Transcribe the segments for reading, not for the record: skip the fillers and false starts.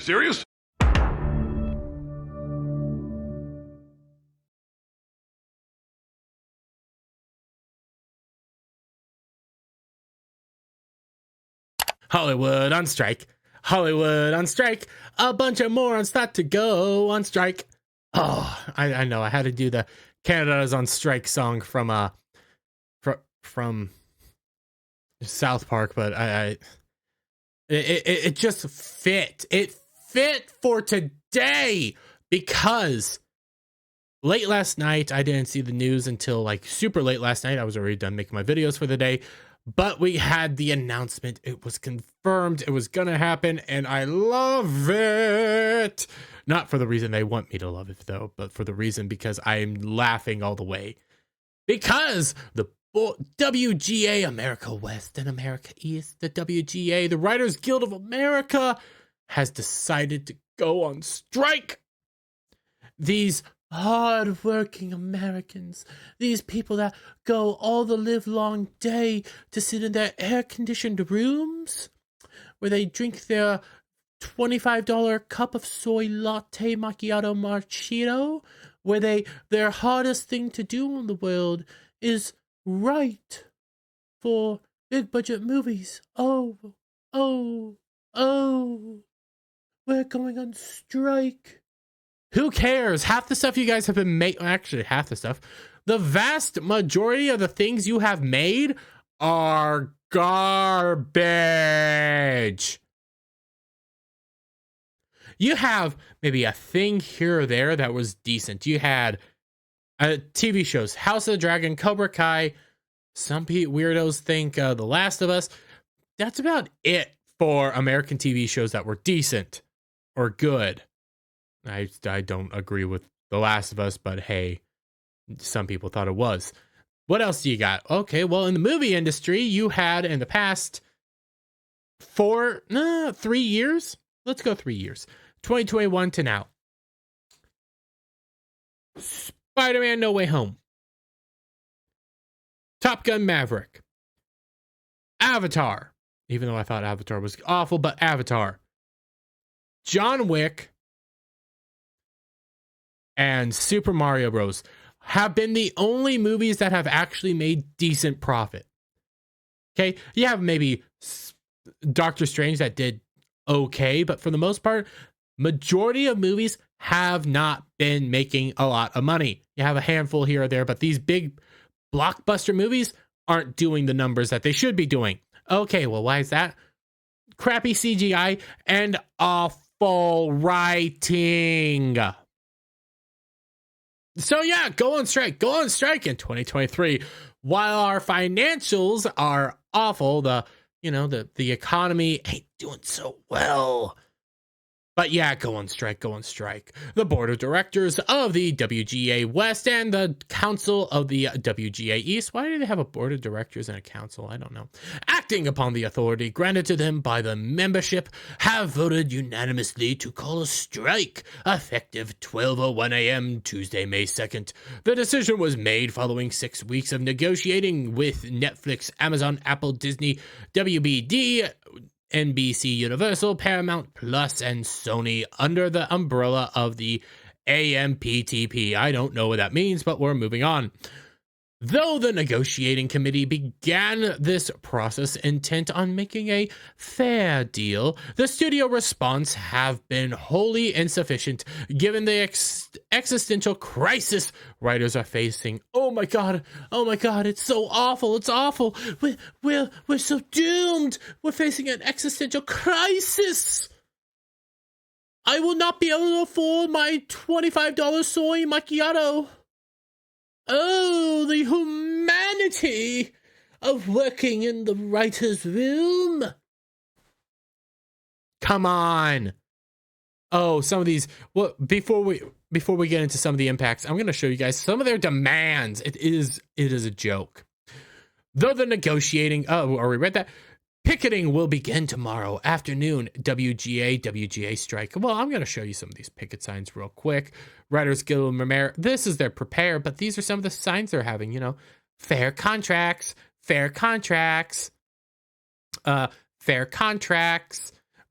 serious? Hollywood on strike. Hollywood on strike. A bunch of morons thought to go on strike. Oh, I know. I had to do the Canada's on strike song from South Park, but it just fit. It fit for today because late last night, I didn't see the news until like super late last night. I was already done making my videos for the day. But we had the announcement. It was confirmed. It was going to happen. And I love it. Not for the reason they want me to love it, though, but for the reason because I'm laughing all the way. Because the WGA, America West and America East, the WGA, the Writers Guild of America, has decided to go on strike. These hard-working Americans, these people that go all the live-long day to sit in their air-conditioned rooms where they drink their $25 cup of soy latte macchiato marchito, where their hardest thing to do in the world is write for big-budget movies. Oh, we're going on strike. Who cares? Half the stuff you guys have been made, actually half the stuff, the vast majority of the things you have made are garbage. You have maybe a thing here or there that was decent. You had TV shows, House of the Dragon, Cobra Kai. Some weirdos think The Last of Us. That's about it for American TV shows that were decent or good. I don't agree with The Last of Us, but hey, some people thought it was. What else do you got? Okay, well, in the movie industry, you had in the past 3 years. Let's go 3 years. 2021 to now. Spider-Man No Way Home. Top Gun Maverick. Avatar. Even though I thought Avatar was awful, but Avatar. John Wick. And Super Mario Bros. Have been the only movies that have actually made decent profit. Okay, you have maybe Doctor Strange that did okay, but for the most part, majority of movies have not been making a lot of money. You have a handful here or there, but these big blockbuster movies aren't doing the numbers that they should be doing. Okay, well, why is that? Crappy CGI and awful writing. So yeah, go on strike in 2023. While our financials are awful, the economy ain't doing so well. But yeah, go on strike. The board of directors of the WGA West and the council of the WGA East. Why do they have a board of directors and a council? I don't know. Acting upon the authority granted to them by the membership, have voted unanimously to call a strike effective 12:01 a.m. Tuesday, May 2nd. The decision was made following 6 weeks of negotiating with Netflix, Amazon, Apple, Disney, WBD, NBC Universal, Paramount Plus, and Sony under the umbrella of the AMPTP. I don't know what that means, but we're moving on. Though the negotiating committee began this process intent on making a fair deal, the studio response have been wholly insufficient given the existential crisis writers are facing. Oh my god, it's so awful, it's awful. We're so doomed. We're facing an existential crisis. I will not be able to afford my $25 soy macchiato. Oh, the humanity of working in the writer's room. Come on. Oh, some of these. Well, before we get into some of the impacts, I'm going to show you guys some of their demands. It is a joke. Though the negotiating. Oh, we read that. Picketing will begin tomorrow afternoon. WGA strike. Well, I'm going to show you some of these picket signs real quick. Writers Guild of America. This is their prepare, but these are some of the signs they're having. Fair contracts. Fair contracts.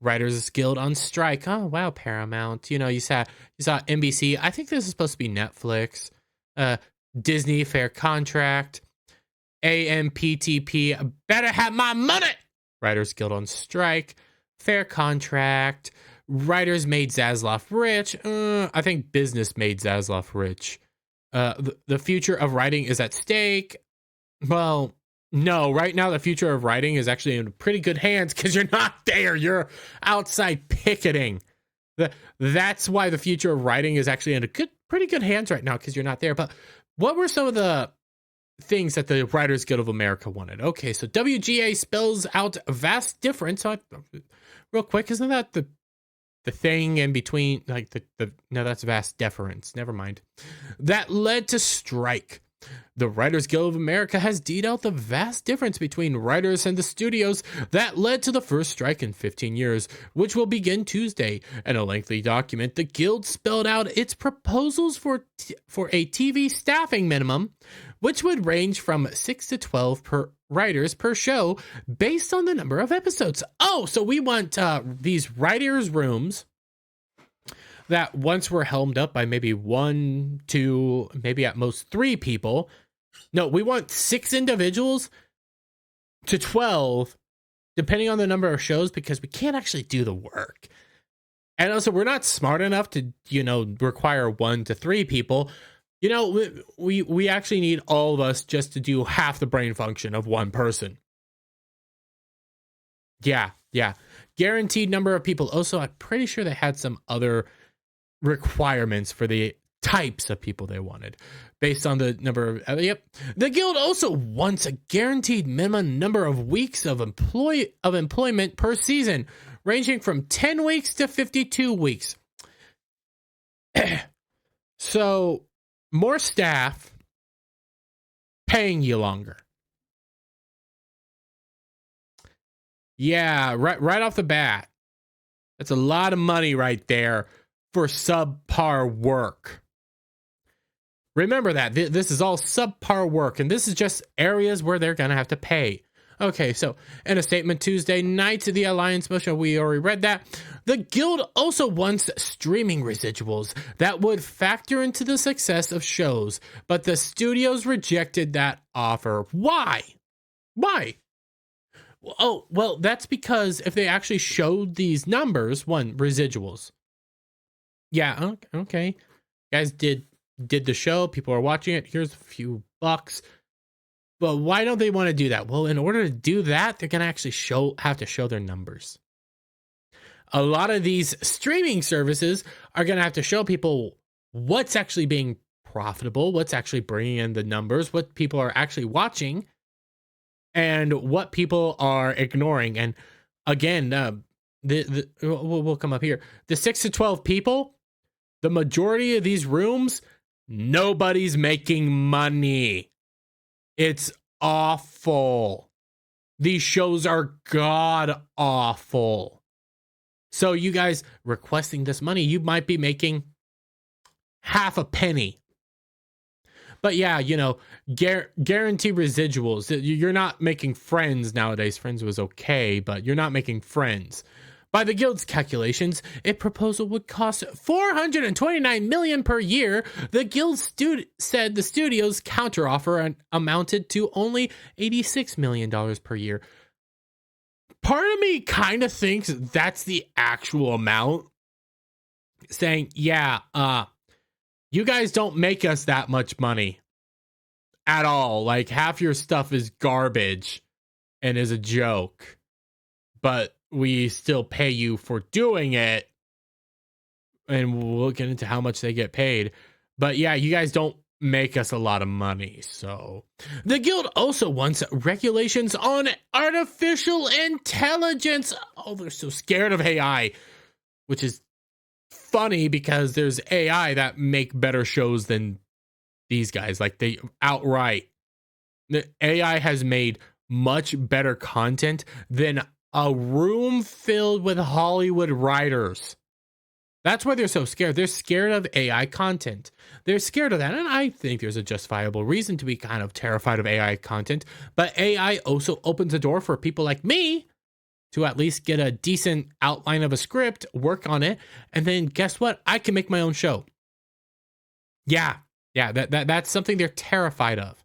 Writers Guild on strike. Oh wow, Paramount. You saw NBC. I think this is supposed to be Netflix. Disney fair contract. AMPTP better have my money. Writers Guild on strike. Fair contract. Writers made Zaslav rich. I think business made Zaslav rich. The future of writing is at stake. Well, no, right now the future of writing is actually in pretty good hands because you're not there. You're outside picketing. That's why the future of writing is actually in pretty good hands right now because you're not there. But what were some of the things that the Writers Guild of America wanted? Okay, so WGA spells out a vast difference. Real quick, isn't that the thing in between? Like no, that's vast deference. Never mind. That led to strike. The Writers Guild of America has detailed the vast difference between writers and the studios that led to the first strike in 15 years, which will begin Tuesday. In a lengthy document, the Guild spelled out its proposals for a TV staffing minimum, which would range from 6 to 12 writers per show based on the number of episodes. Oh, so we want these writers' rooms that once were helmed up by maybe 1, 2, maybe at most 3 people. No, we want 6 individuals to 12, depending on the number of shows, because we can't actually do the work. And also, we're not smart enough to, require 1 to 3 people. We actually need all of us just to do half the brain function of one person. Yeah. Guaranteed number of people. Also, I'm pretty sure they had some other requirements for the types of people they wanted based on the number of the Guild also wants a guaranteed minimum number of weeks of employment per season, ranging from 10 weeks to 52 weeks. So more staff paying you longer. Yeah, right off the bat, that's a lot of money right there for subpar work. Remember that. This is all subpar work, and this is just areas where they're going to have to pay. Okay, so in a statement Tuesday night to the Alliance motion, we already read that. The Guild also wants streaming residuals that would factor into the success of shows, but the studios rejected that offer. Why? Oh, well, that's because if they actually showed these numbers, residuals. Yeah, okay. Guys did the show, people are watching it, here's a few bucks. But why don't they want to do that? Well, in order to do that, they're going to actually have to show their numbers. A lot of these streaming services are going to have to show people what's actually being profitable, what's actually bringing in the numbers, what people are actually watching, and what people are ignoring. And again, we'll come up here. The 6 to 12 people, the majority of these rooms, nobody's making money. It's awful. These shows are god awful. So you guys requesting this money, you might be making half a penny. But yeah, guarantee residuals. You're not making friends nowadays. Friends was okay, but you're not making friends. By the Guild's calculations, a proposal would cost $429 million per year. The Guild said the studio's counteroffer amounted to only $86 million per year. Part of me kind of thinks that's the actual amount. Saying, yeah, you guys don't make us that much money at all. Like, half your stuff is garbage and is a joke. But we still pay you for doing it, and we'll get into how much they get paid. But yeah, you guys don't make us a lot of money. So the Guild also wants regulations on artificial intelligence. Oh, they're so scared of AI, which is funny because there's AI that make better shows than these guys. Like, they outright, the AI has made much better content than a room filled with Hollywood writers. That's why they're so scared. They're scared of AI content. They're scared of that. And I think there's a justifiable reason to be kind of terrified of AI content. But AI also opens the door for people like me to at least get a decent outline of a script, work on it, and then guess what? I can make my own show. Yeah, that's something they're terrified of.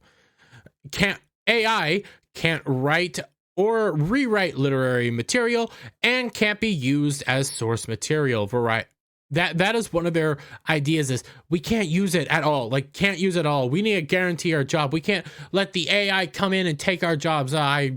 AI can't write or rewrite literary material and can't be used as source material. That is one of their ideas, is we can't use it at all. Like, can't use it all. We need to guarantee our job. We can't let the AI come in and take our jobs. I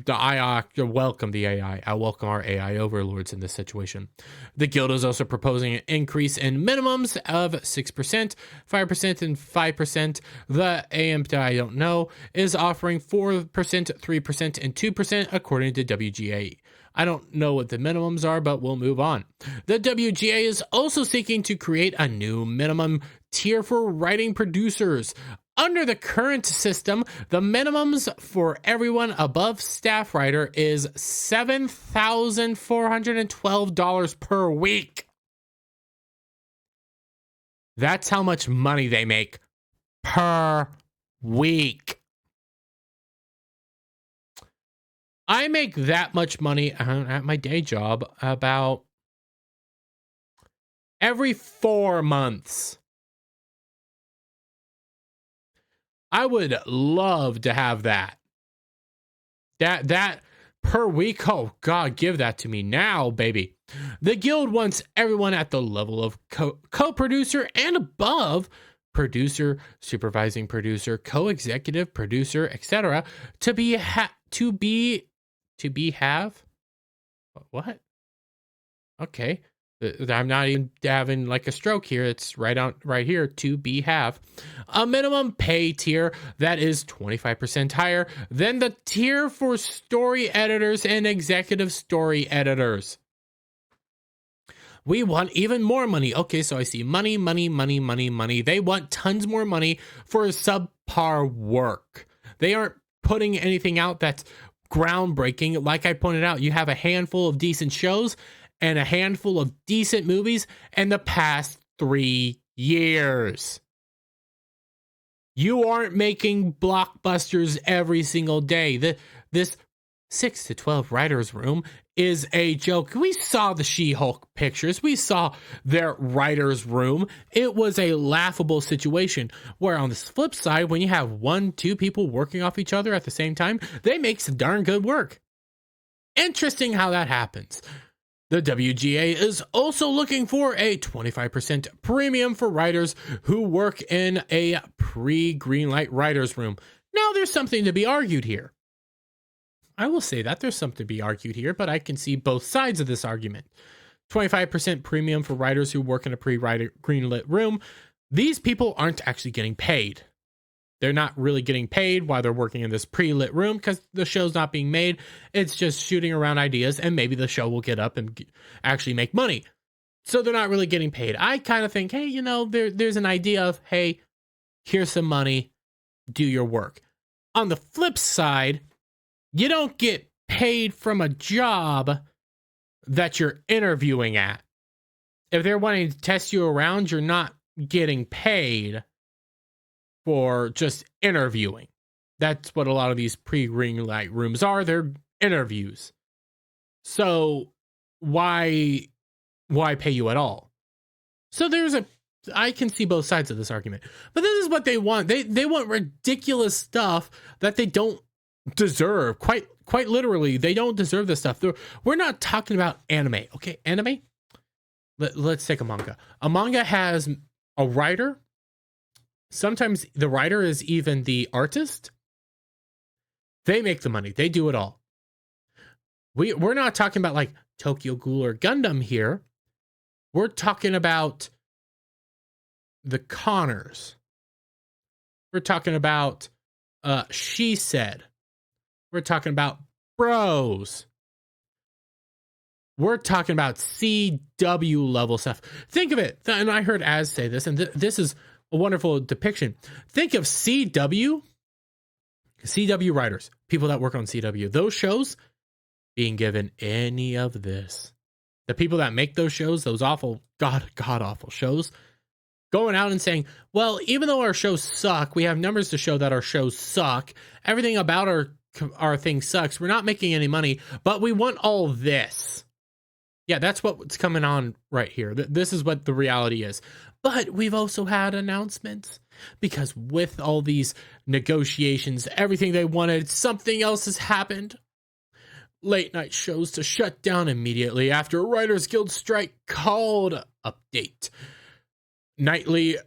welcome the AI. I welcome our AI overlords in this situation. The Guild is also proposing an increase in minimums of 6%, 5%, and 5%. The AMP, I don't know, is offering 4%, 3%, and 2% according to WGA. I don't know what the minimums are, but we'll move on. The WGA is also seeking to create a new minimum tier for writing producers. Under the current system, the minimums for everyone above staff writer is $7,412 per week. That's how much money they make per week. I make that much money at my day job about every 4 months. I would love to have that. That per week. Oh God, give that to me now, baby. The Guild wants everyone at the level of co-producer and above, producer, supervising producer, co-executive producer, etc., what? Okay. I'm not even having like a stroke here. It's right here, to be have a minimum pay tier that is 25% higher than the tier for story editors and executive story editors. We want even more money. Okay, so I see money. They want tons more money for subpar work. They aren't putting anything out that's groundbreaking. Like I pointed out, you have a handful of decent shows and a handful of decent movies in the past 3 years. You aren't making blockbusters every single day. This 6 to 12 writers room is a joke. We saw the She-Hulk pictures. We saw their writers room. It was a laughable situation, where on the flip side, when you have 1-2 people working off each other at the same time, they make some darn good work. Interesting how that happens. The WGA is also looking for a 25% premium for writers who work in a pre-greenlight writers room. Now, there's something to be argued here. I will say that there's something to be argued here, but I can see both sides of this argument. 25% premium for writers who work in a pre-greenlit room. These people aren't actually getting paid. They're not really getting paid while they're working in this pre-lit room because the show's not being made. It's just shooting around ideas, and maybe the show will get up and actually make money. So they're not really getting paid. I kind of think, hey, there's an idea of, hey, here's some money, do your work. On the flip side, you don't get paid from a job that you're interviewing at. If they're wanting to test you around, you're not getting paid for just interviewing. That's what a lot of these pre-green light rooms are. They're interviews. So why pay you at all? So I can see both sides of this argument. But this is what they want. They want ridiculous stuff that they don't deserve. Quite literally, they don't deserve this stuff. We're not talking about anime. Okay, anime? Let's take a manga. A manga has a writer. Sometimes the writer is even the artist. They make the money. They do it all. We're not talking about like Tokyo Ghoul or Gundam here. We're talking about the Connors. We're talking about She Said. We're talking about Bros. We're talking about CW level stuff. Think of it, and I heard Az say this, and this is a wonderful depiction. Think of CW writers, people that work on CW, those shows being given any of this. The people that make those shows, those awful, god awful shows, going out and saying, well, even though our shows suck, we have numbers to show that our shows suck. Everything about our our thing sucks. We're not making any money, but we want all this. Yeah, that's what's coming on right here. This is what the reality is. But we've also had announcements, because with all these negotiations, everything they wanted, something else has happened. Late night shows to shut down immediately after Writers Guild strike called. Update. Nightly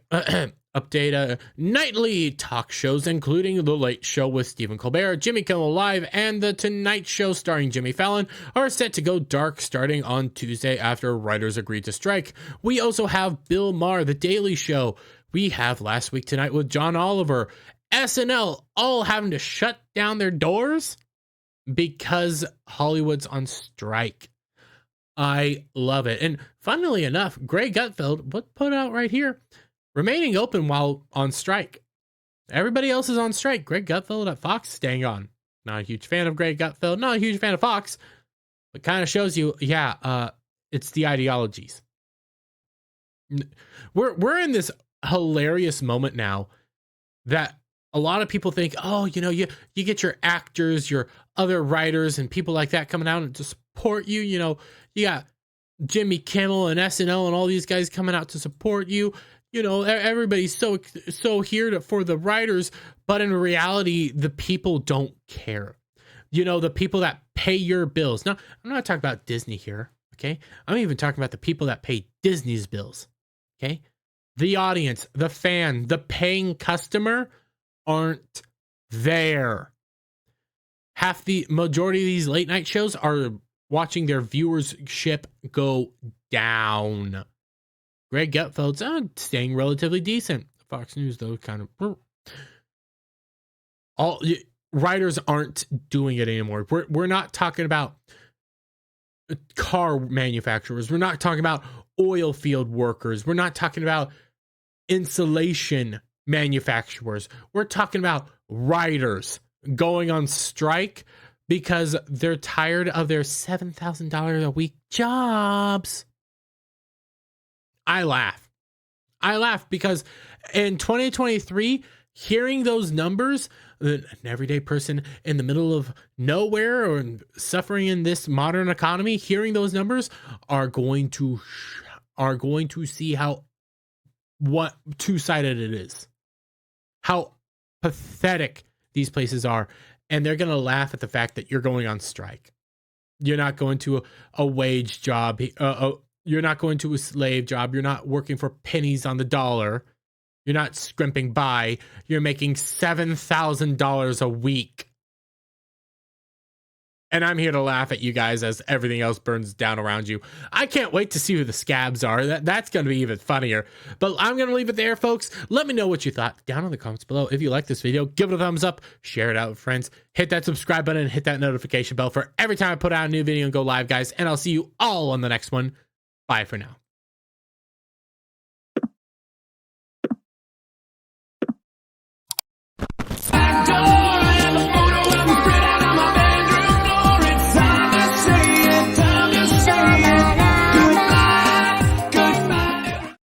nightly talk shows, including The Late Show with Stephen Colbert, Jimmy Kimmel Live, and The Tonight Show starring Jimmy Fallon, are set to go dark starting on Tuesday after writers agreed to strike. We also have Bill Maher, The Daily Show. We have Last Week Tonight with John Oliver, SNL, all having to shut down their doors because Hollywood's on strike. I love it. And funnily enough, Greg Gutfeld put out right here, remaining open while on strike. Everybody else is on strike. Greg Gutfeld at Fox staying on. Not a huge fan of Greg Gutfeld. Not a huge fan of Fox. But kind of shows you, it's the ideologies. We're in this hilarious moment now that a lot of people think, oh, you get your actors, your other writers, and people like that coming out and to support you. You got Jimmy Kimmel and SNL and all these guys coming out to support you. Everybody's so here for the writers, but in reality, the people don't care. The people that pay your bills. Now, I'm not talking about Disney here, okay? I'm even talking about the people that pay Disney's bills, okay? The audience, the fan, the paying customer aren't there. Half the majority of these late night shows are watching their viewership go down. Greg Gutfeld's staying relatively decent. Fox News, though, kind of. All writers aren't doing it anymore. We're not talking about car manufacturers. We're not talking about oil field workers. We're not talking about insulation manufacturers. We're talking about writers going on strike because they're tired of their $7,000 a week jobs. I laugh because in 2023, hearing those numbers, an everyday person in the middle of nowhere or suffering in this modern economy, hearing those numbers are going to see what two-sided it is, how pathetic these places are, and they're going to laugh at the fact that you're going on strike. You're not going to a wage job. You're not going to a slave job. You're not working for pennies on the dollar. You're not scrimping by. You're making $7,000 a week. And I'm here to laugh at you guys as everything else burns down around you. I can't wait to see who the scabs are. That's going to be even funnier. But I'm going to leave it there, folks. Let me know what you thought down in the comments below. If you like this video, give it a thumbs up, share it out with friends, hit that subscribe button, and hit that notification bell for every time I put out a new video and go live, guys. And I'll see you all on the next one. Bye for now.